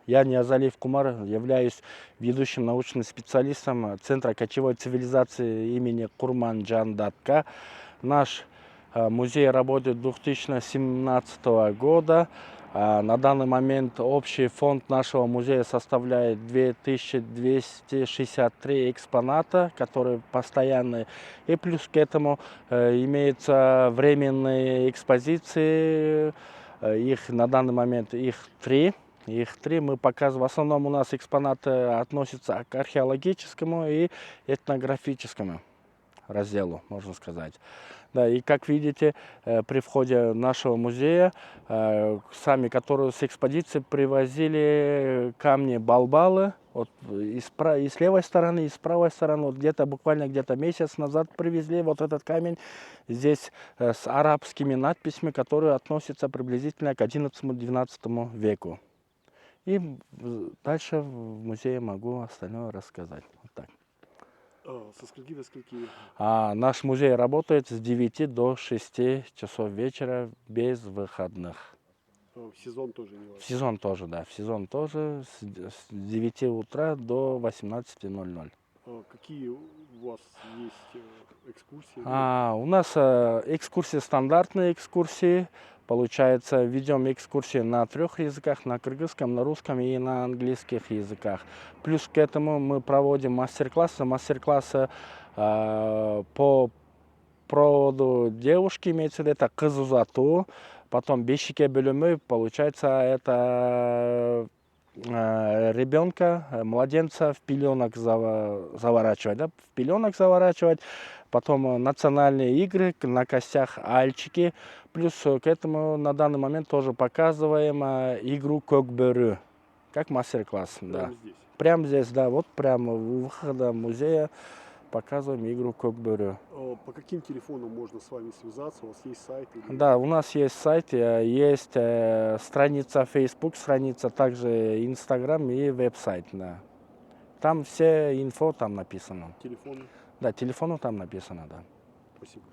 Я Ниазалиев Кумар, являюсь ведущим научным специалистом Центра кочевой цивилизации имени Курманджан Датка. Наш музей работает 2017 года. На данный момент общий фонд нашего музея составляет 2263 экспоната, которые постоянные. И плюс к этому имеются временные экспозиции. Их на данный момент три. Мы показываем. В основном у нас экспонаты относятся к археологическому и этнографическому разделу, можно сказать. Да, и как видите, при входе нашего музея, которые с экспедиции привозили камни балбалы и с левой стороны, и с правой стороны. Вот буквально где-то месяц назад привезли вот этот камень здесь с арабскими надписями, которые относятся приблизительно к XI-XII веку. И дальше в музее могу остальное рассказать. Вот так. Со скольки до скольки? Наш музей работает с 9 до 6 часов вечера без выходных. В сезон тоже не важно? В сезон тоже, да. В сезон тоже с 9 утра до 18:00. Какие у вас есть экскурсии? У нас экскурсии, стандартные экскурсии. Получается, ведем экскурсии на 3 языках: на кыргызском, на русском и на английских языках. Плюс к этому мы проводим мастер-классы по проводу девушки, имеется в виду, это кыз узатуу. Потом бешике бөлүмү, получается, это ребенка, младенца в пеленок заворачивать, да? В пеленок заворачивать. Потом национальные игры на костях альчики. Плюс к этому на данный момент тоже показываем игру Көкбөрү, как мастер-класс. Да. Здесь? Прямо здесь, да, вот прямо у выхода музея показываем игру Көкбөрү. По каким телефонам можно с вами связаться? У вас есть сайт? Да, у нас есть сайт, есть страница Facebook, страница также Instagram и веб-сайт. Да. Там все инфо там написано. Телефон? Да, телефону там написано, да. Спасибо.